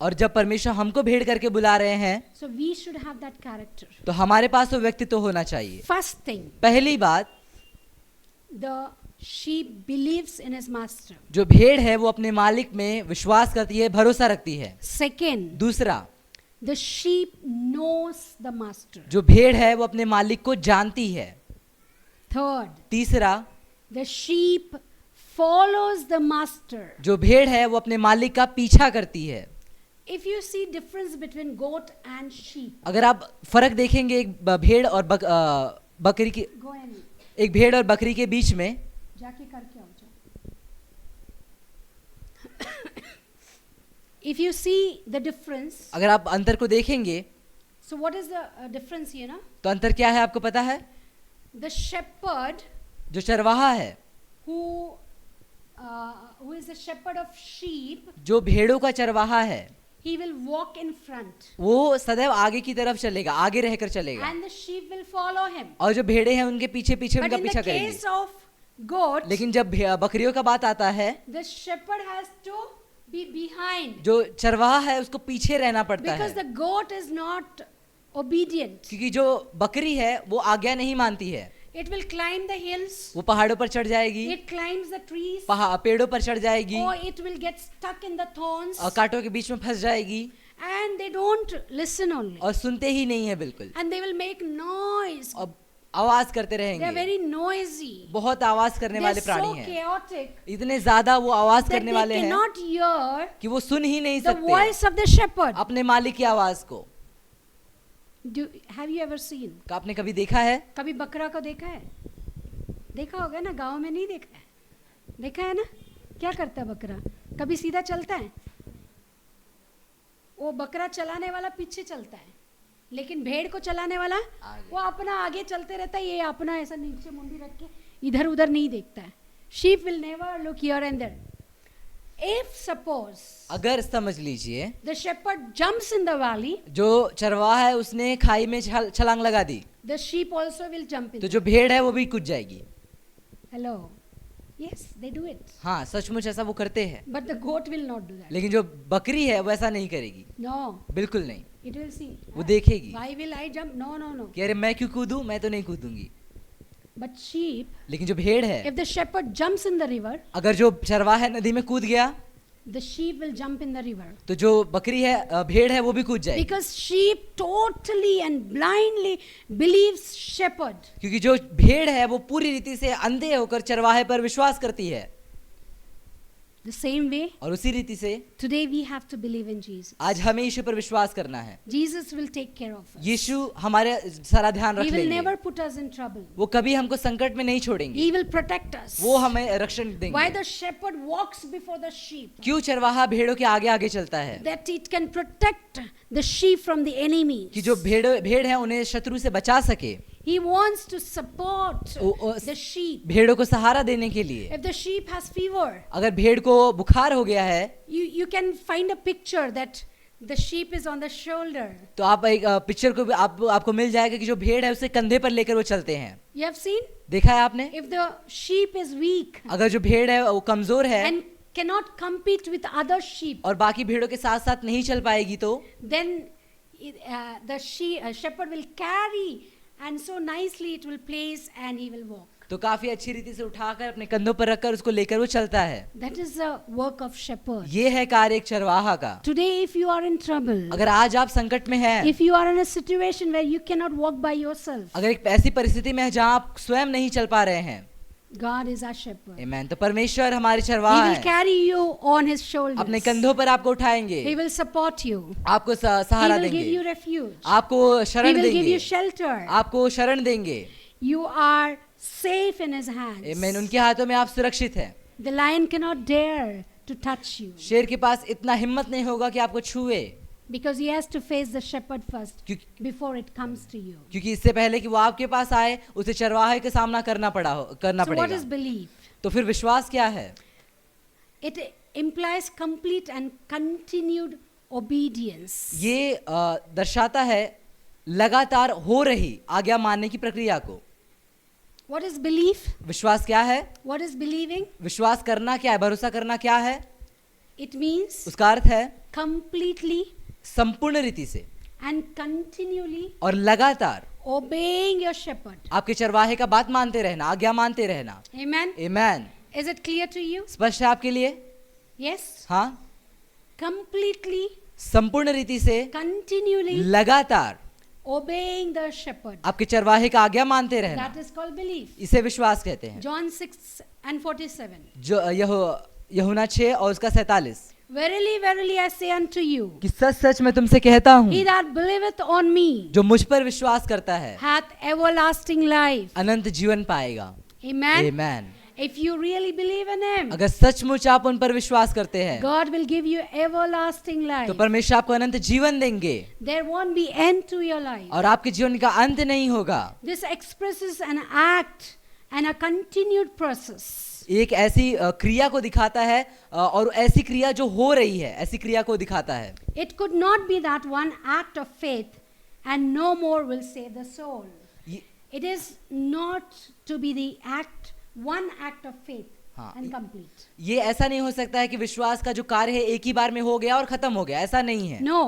और जब परमेश्वर हमको भेड़ करके बुला रहे हैं, so we should have that character. तो हमारे पास वो व्यक्तित्व होना चाहिए। First thing, पहली बात, the sheep believes in his master. जो भेड़ है वो अपने मालिक में विश्वास करती है, भरोसा रखती है। Second, दूसरा, the sheep knows the master. जो भेड़ है वो अपने मालिक को जानती है। Third, तीसरा, the sheep follows the master. जो भेड़ है वो अपने मालिक का पीछा करती है। If you see difference between goat and sheep, अगर आप फर्क देखेंगे एक भेड़ और बकरी की, go and एक भेड़ और बकरी के बीच में, जाके करके आओ जाओ। If you see the difference, अगर आप अंतर को देखेंगे, so what is the difference here, na? तो अंतर क्या है आपको पता है? The shepherd जो चरवाहा है, who is the shepherd of sheep, जो भेड़ों का चरवाहा है, he will walk in front, वो सदैव आगे की तरफ चलेगा, आगे रहकर चलेगा, and the sheep will follow him. और जो भेड़े हैं उनके पीछे पीछे But उनका in the पीछा case करेंगी। of goat, लेकिन जब बकरियों का बात आता है, the shepherd has to be behind, जो चरवाहा है उसको पीछे रहना पड़ता because है, the goat is not obedient. क्योंकि जो बकरी है वो आज्ञा नहीं मानती है। It will climb the hills, वो पहाड़ों पर चढ़ जाएगी, it climbs the trees, पेड़ों पर चढ़ जाएगी, or it will get stuck in the thorns, और कांटों के बीच में फंस जाएगी, and they don't listen only, और सुनते ही नहीं है बिल्कुल, and they will make noise. और आवाज करते They are रहेंगे। very noisy. बहुत आवाज करने They are वाले so प्राणी हैं, chaotic इतने ज्यादा वो आवाज that करने they वाले हैं cannot hear कि वो सुन ही नहीं the सकते voice of the shepherd. अपने मालिक की आवाज को। Have you ever seen? क्या आपने कभी देखा है? कभी बकरा को देखा है? देखा होगा ना, गांव में नहीं देखा है? देखा है ना? क्या करता है बकरा? कभी सीधा चलता है? वो बकरा चलाने वाला पीछे चलता है, लेकिन भेड़ को चलाने वाला वो अपना आगे चलते रहता है। ये अपना ऐसा नीचे मुंडी रख के इधर उधर नहीं देखता है। Sheep will never look here and there. If suppose अगर समझ लीजिए the shepherd jumps in the valley, जो चरवाहा है उसने खाई में छलांग लगा दी, the sheep also will jump in. तो जो भेड़ है वो भी कूद जाएगी। Hello. Yes, they do it. हाँ, सचमुच ऐसा वो करते हैं, But the goat will not do that. लेकिन जो बकरी है वो ऐसा नहीं करेगी, No, बिल्कुल नहीं। it will see. वो देखेगी Why will I jump? No, no, no. कि अरे मैं क्यों कूदूं, मैं तो नहीं कूदूंगी। But sheep, लेकिन जो भेड़ है, if the shepherd jumps in the river, अगर जो चरवाहा नदी में कूद गया, the sheep will jump in the river. तो जो बकरी है, भेड़ है, वो भी कूद जाएगी, Because sheep totally and blindly believes shepherd. क्योंकि जो भेड़ है वो पूरी रीति से अंधे होकर चरवाहे पर विश्वास करती है। The same way, और उसी रीति से today we have to believe in Jesus. आज हमें यीशु पर विश्वास करना है। Jesus will take care of us. यीशु हमारे सारा ध्यान रख He will लेंगे। never put us in trouble. वो कभी हमको संकट में नहीं छोड़ेंगे। He will protect us. वो हमें रक्षण Why देंगे। the shepherd walks before the sheep? क्यों चरवाहा भेड़ों के आगे आगे चलता है? That it can protect the sheep from the enemy. कि जो भेड़ है उन्हें शत्रु से बचा सके। He wants to support the sheep. भेड़ों को सहारा देने के लिए। If the sheep has fever, अगर भेड़ को बुखार हो गया है, you can find a picture that the sheep is on the shoulder. तो आप एक पिक्चर को आपको मिल जाएगा कि जो भेड़ है उसे कंधे पर लेकर वो चलते हैं। You have seen? देखा है आपने? If the sheep is weak अगर जो भेड़ है वो कमजोर है and cannot compete with other sheep, और बाकी भेड़ों के साथ साथ नहीं चल पाएगी तो then the shepherd will carry, and so nicely it will place and he will walk. तो काफी अच्छी रीति से उठाकर अपने कंधों पर रखकर उसको लेकर वो चलता है। That is the work of shepherd. ये है कार्य एक चरवाहा का। Today if you are in trouble, अगर आज आप संकट में हैं, if you are in a situation where you cannot walk by yourself, अगर एक ऐसी परिस्थिति में है जहाँ आप स्वयं नहीं चल पा रहे हैं, God is our shepherd. आमेन, तो परमेश्वर हमारे He चरवाहा will है। carry you on his shoulders. अपने कंधों पर आपको उठाएंगे, He will support you. आपको He Sahara will give you देंगे, refuge. आपको He शरण will give देंगे, you shelter. आपको शरण देंगे। You are safe in his hands. आमेन, उनके हाथों में आप सुरक्षित हैं। The lion cannot dare to touch you शेर के पास इतना हिम्मत नहीं होगा कि आपको छुए, because he has to face the shepherd first क्योंकि before it comes to you. क्योंकि इससे पहले कि वो आपके पास आए उसे चरवाहे का सामना करना So what is पड़ेगा। belief? तो फिर विश्वास क्या है? It implies complete and continued obedience. ये दर्शाता है लगातार हो रही आज्ञा मानने की प्रक्रिया को। What is belief? विश्वास क्या है? What is believing? विश्वास करना क्या है? भरोसा करना क्या है? It means उसका अर्थ है completely संपूर्ण रीति से and continually और लगातार obeying your shepherd. आपके चरवाहे का बात मानते रहना, आज्ञा मानते रहना। Amen. Amen. Is it clear to you? स्पष्ट है आपके लिए? Yes. हाँ, Completely, संपूर्ण रीति से continually लगातार obeying the shepherd. आपके चरवाहे का आज्ञा मानते रहना, That is called belief. इसे विश्वास कहते हैं। John 6:47. जो यूहन्ना 6 और उसका 47 Verily, verily, I say unto you, कि सच सच मैं तुमसे कहता हूँ, he that believeth on me जो मुझ पर विश्वास करता है hath everlasting life. अनंत जीवन पाएगा। Amen. Amen. If you really believe in him, अगर सचमुच आप उन पर विश्वास करते हैं God will give you everlasting life. तो परमेश्वर आपको अनंत जीवन देंगे There won't be end to your life. और आपके जीवन का अंत नहीं होगा। This expresses an act and a continued process. एक ऐसी क्रिया को दिखाता है और ऐसी क्रिया जो हो रही है, ऐसी क्रिया को दिखाता है। It could not be that one act of faith and no more will save the soul. ये- It is not to be the act, one act of faith हाँ, and complete. ये ऐसा नहीं हो सकता है कि विश्वास का जो कार्य है एक ही बार में हो गया और खत्म हो गया, ऐसा नहीं है। No,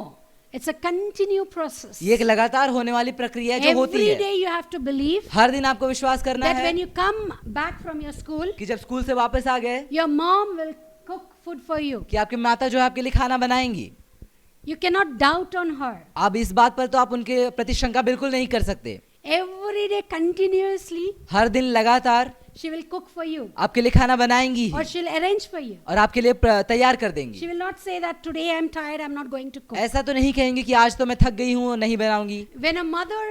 it's a continued process. ये एक लगातार होने वाली प्रक्रिया है जो होती Every है। day you have to believe हर दिन आपको विश्वास करना that है when you come back from your school, कि जब स्कूल से वापस आ गए your mom will cook food for you. कि आपकी माता जो है आपके लिए खाना बनाएंगी। You cannot doubt on her. आप इस बात पर तो आप उनके प्रति शंका बिल्कुल नहीं कर सकते। Every day continuously हर दिन लगातार she will cook for you आपके लिए खाना बनाएंगी or she'll arrange for you. और आपके लिए तैयार कर She देंगी। will not say that today I'm tired, I'm not going to cook. ऐसा तो नहीं कहेंगे कि आज तो मैं थक गई हूँ नहीं बनाऊंगी। When a mother,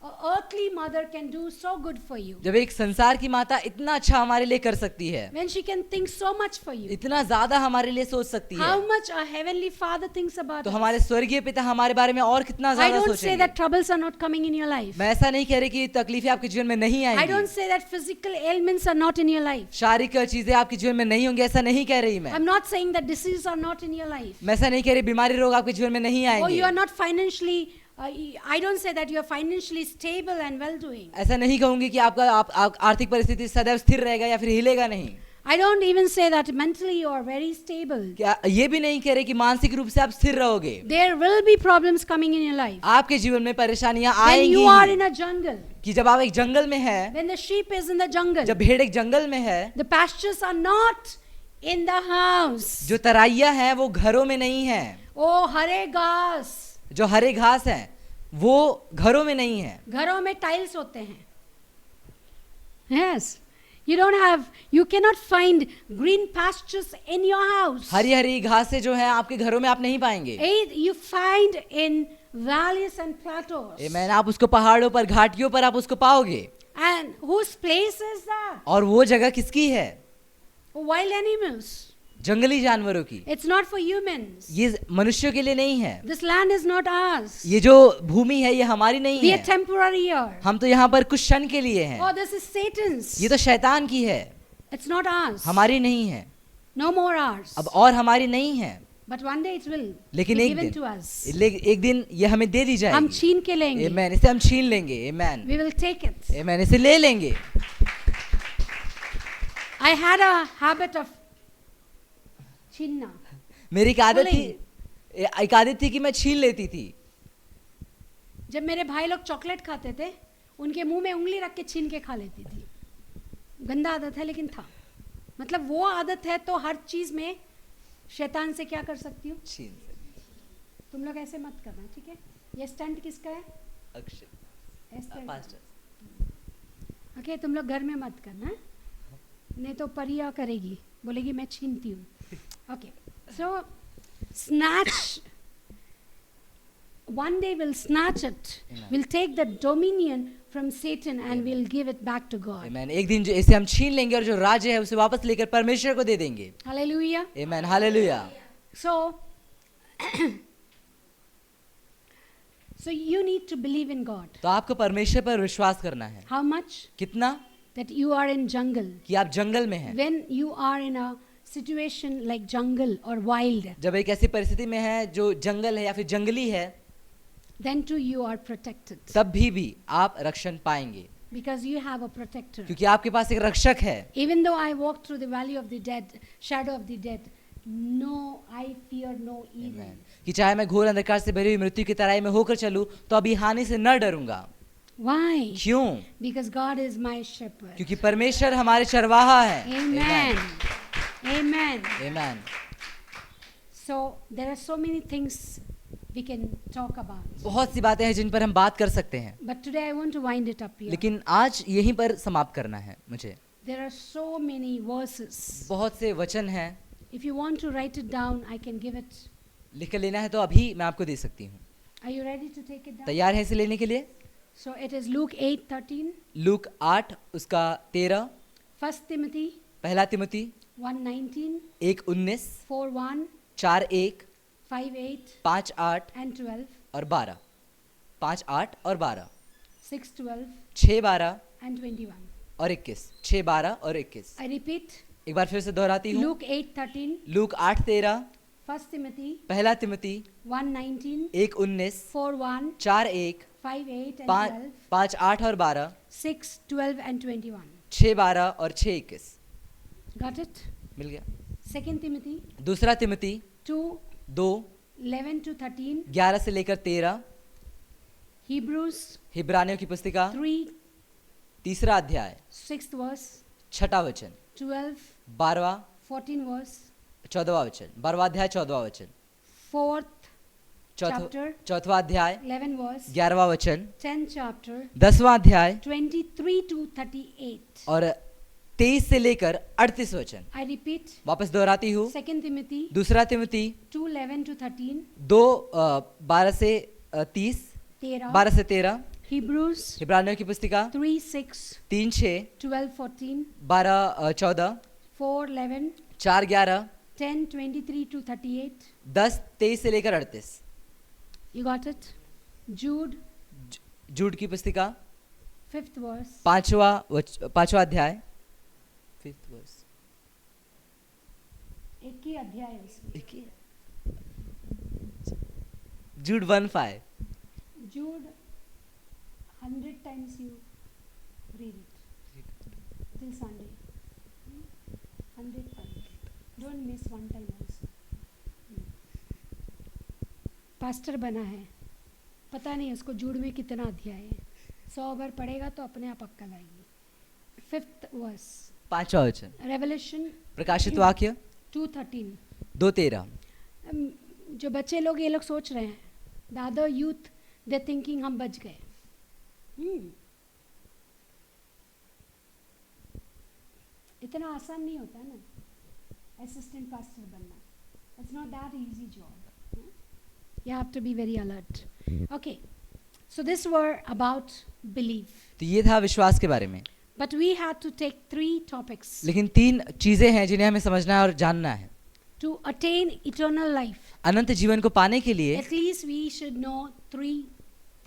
an earthly mother can do so good for you, जब एक संसार की माता इतना अच्छा हमारे लिए कर सकती है, when she can think so much for you, इतना ज्यादा हमारे लिए सोच सकती है, how much our heavenly Father thinks about तो us. हमारे स्वर्गीय पिता हमारे बारे में और कितना I ज्यादा don't say सोचेंगे। that troubles are not coming in your life. मैं ऐसा नहीं कह रही कि तकलीफें आपके जीवन में नहीं I don't आएंगी, say that physical ailments are not in your life. शारीरिक चीजें आपके जीवन में नहीं होंगी, ऐसा नहीं कह रही मैं। I'm not saying that diseases are not in your life. मैं ऐसा नहीं कह रही बीमारी रोग आपके जीवन में नहीं Or you are आएंगे। not financially, I don't say that you are financially stable and well doing. ऐसा नहीं कहूंगी कि आपका आर्थिक परिस्थिति सदैव स्थिर रहेगा या फिर हिलेगा नहीं। I don't even say that mentally you are very stable. क्या ये भी नहीं कह रहे कि मानसिक रूप से आप स्थिर रहोगे। There will be problems coming in your life. आपके जीवन में परेशानियां When you are आएंगी in a jungle, कि जब आप एक जंगल में है, when the sheep is in the jungle, जब भेड़ एक जंगल में है, the pastures are not in the house. जो तराइयां हैं वो घरों में नहीं है, Oh, हरे घास, जो हरे घास हैं वो घरों में नहीं है। घरों में टाइल्स होते हैं. Yes, You cannot find green pastures in your house. Hari Hari घासें जो है आपके घरों में आप नहीं पाएंगे। You find in valleys and plateaus. Amen. आप उसको पहाड़ों पर, घाटियों पर आप उसको पाओगे। And whose place is that? और वो जगह किसकी है? Wild animals. जंगली जानवरों की। It's not for humans. ये मनुष्यों के लिए नहीं है। This land is not ours. ये जो भूमि है ये हमारी नहीं We है। are temporary here. हम तो यहाँ पर कुछ क्षण के लिए हैं। Oh, this is Satan's. ये तो शैतान की है, It's not ours. हमारी नहीं है। No more ours. अब और हमारी नहीं है। But one day it will लेकिन be एक given दिन, to us. एक दिन ये हमें दे दी हम जाएगी। छीन के लेंगे. Amen. इसे हम छीन लेंगे। Amen. We will take it. Amen. इसे ले लेंगे। I had a habit of छीनना. मेरी एक आदत थी कि मैं छीन लेती थी। जब मेरे भाई लोग चॉकलेट खाते थे, उनके मुंह में उंगली रख के छीन के खा लेती थी। गंदा आदत है लेकिन था। मतलब वो आदत है तो हर चीज में शैतान से क्या कर सकती हूँ? छीन। तुम लोग ऐसे मत करना, ठीक है? ये स्टंट किसका है? अक्षय पास्टर। ओके, तुम लोग घर में मत करना, नहीं तो परिया करेगी, बोलेगी मैं छीनती हूँ। Okay, so snatch. One day we'll snatch it. Amen. We'll take the dominion from Satan and Amen. we'll give it back to God. Amen. एक दिन जो इसे हम छीन लेंगे और जो राज्य है उसे वापस लेकर परमेश्वर को दे देंगे। Hallelujah. Amen. Hallelujah. So, so you need to believe in God. तो आपको परमेश्वर पर विश्वास करना है। How much? कितना? That you are in jungle. कि आप जंगल में हैं। When you are in a situation like jungle or wild, जब एक ऐसी परिस्थिति में है जो जंगल है या फिर जंगली है, then too you are protected. तब भी आप रक्षण पाएंगे। Because you have a protector. क्योंकि आपके पास एक रक्षक है। Even though I walk through the valley of the dead, shadow of the dead, no, I fear no evil. Amen. कि चाहे मैं घोर अंधकार से भरी हुई मृत्यु की तराई में होकर चलूं, तो अभी हानि से न डरूंगा। Why? क्यों? Because God is my shepherd. क्योंकि परमेश्वर हमारे चरवाहा है। Amen. Amen. Amen. So there are so many things we can talk about. बहुत सी बातें हैं जिन पर हम बात कर सकते हैं, But today I want to wind it up here. लेकिन आज यहीं पर समाप्त करना है मुझे। There are so many verses. बहुत से वचन हैं, If you want to write it down, I can give it. लिख कर लेना है तो अभी मैं आपको दे सकती हूँ। Are you ready to take it down? तैयार है इसे लेने के लिए? So it is Luke 8:13, look 8 उसका 13, 1 Timothy पहला तिमोथी 1:19, 1:19, 4:1, 4:1, 5:8, 5:8 and 12, और 12, 5:8 और 12, 6:12, 6:12 and 21. और 21, 6:12 और 21। I repeat, एक बार फिर से दोहराती हूँ। Luke 8:13, लूक 8:13, 1 Timothy पहला तिमोथी 1:19, 1:19, 4:1, 4:1, 5:8, and 12, 5:8 और 12, 6, 12, and 21. 6:12 और 6:21। Got it? मिल गया? 2 Timothy दूसरा तिमोथी 2, 2, 11 to 13, 11 से लेकर 13, Hebrews हिब्रानियों की पुस्तिका 3, तीसरा अध्याय 6th verse, 6वां वचन, 12, 12वां 14 verse, 14वां वचन, 12वां अध्याय 14वां वचन, 4th chapter, 4वां अध्याय 11 verse, 11वां वचन, 10th chapter, 10वां अध्याय 23 to 38. और 23 से लेकर 38 वचन। I repeat, वापस दोहराती हूँ। 2 Timothy दूसरा तिमोथी 2, 11 to 13, 12 से 30, 13, 12 से 13, Hebrews हिब्रानियों की पुस्तिका 3, 6, 3, 6, 12, 14, 12, 14, 4, 11, 4, 11, 10, 23 to 38. 10, 23 से लेकर 38। You got it? Jude, जूड की पुस्तिका 5th verse. 5वां अध्याय 5th verse। एक ही अध्याय है उसमें. जूड 1:5। Jude, 100 times you read it till Sunday. 100 times. Don't miss one time also. Pastor बना है, पता नहीं उसको जूड में कितना अध्याय है. 100 बार पढ़ेगा तो अपने आप अक्कल आएगी. 5th verse. 5वां वचन, Revelation प्रकाशित वाक्य 2:13. 2:13। जो बच्चे लोग ये लोग सोच रहे हैं, the other youth they thinking हम बच गए. इतना आसान नहीं होता है ना असिस्टेंट पास्टर बनना. It's not that easy job. You have to be very alert. Okay. So this were about belief. तो ये था विश्वास के बारे में. But we had to take 3 topics. लेकिन 3 चीजें हैं जिन्हें हमें समझना है और जानना है. To attain eternal life. अनंत जीवन को पाने के लिए At least we should know 3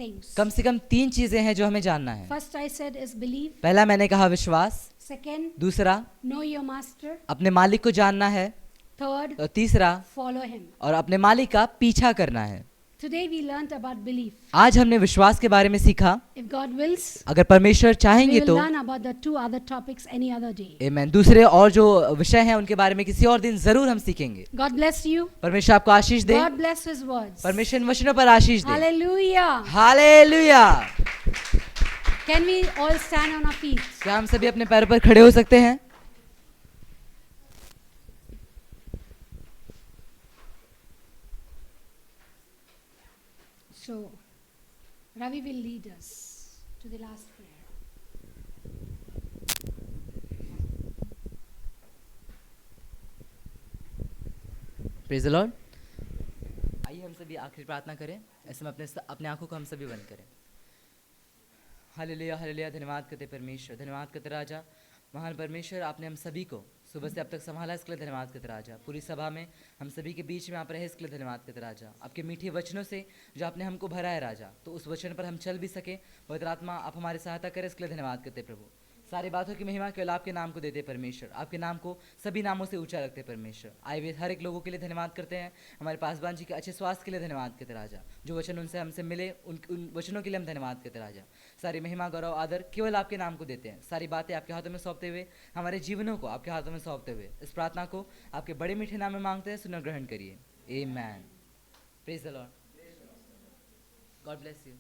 things. कम से कम 3 चीजें हैं जो हमें जानना है. First I said is belief. पहला मैंने कहा विश्वास. Second, दूसरा know your master. अपने मालिक को जानना है. Third, और तीसरा follow him. और अपने मालिक का पीछा करना है. Today we learnt about belief. आज हमने विश्वास के बारे में सीखा. If God wills, अगर परमेश्वर we चाहेंगे will तो learn about the 2 other topics any other day. आमेन. दूसरे और जो विषय हैं उनके बारे में किसी और दिन जरूर हम सीखेंगे. God bless you. परमेश्वर आपको आशीष दे. God bless his words. परमेश्वर इन वचनों पर आशीष दे. Hallelujah. Hallelujah. Can we all stand on our feet? क्या हम सभी अपने पैरों पर खड़े हो सकते हैं? So, Ravi will lead us to the last prayer. Praise the Lord. आइए हम सभी आखिरी प्रार्थना करें. ऐसे में अपने आंखों को हम सभी बंद करें. Hallelujah hallelujah. धन्यवाद करते परमेश्वर, धन्यवाद करते राजा. महान परमेश्वर, आपने हम सभी को सुबह से अब तक संभाला, इसके लिए धन्यवाद करते राजा. पूरी सभा में हम सभी के बीच में आप रहे, इसके लिए धन्यवाद करते राजा. आपके मीठे वचनों से जो आपने हमको भरा है राजा, तो उस वचन पर हम चल भी सके. पवित्र आत्मा आप हमारी सहायता करें, इसके लिए धन्यवाद करते प्रभु. सारी बातों की महिमा केवल आपके नाम को देते परमेश्वर. आपके नाम को सभी नामों से ऊंचा रखते परमेश्वर. आए हुए हर एक लोगों के लिए धन्यवाद करते हैं. हमारे पासवान जी के अच्छे स्वास्थ्य के लिए धन्यवाद करते राजा. जो वचन उनसे हमसे मिले उन वचनों के लिए हम धन्यवाद करते राजा. सारी महिमा गौरव आदर केवल आपके नाम को देते हैं. सारी बातें आपके हाथों में सौंपते हुए, हमारे जीवनों को आपके हाथों में सौंपते हुए, इस प्रार्थना को आपके बड़े मीठे नाम में मांगते हैं. सुनो ग्रहण करिए. Amen. Praise the Lord. God bless you.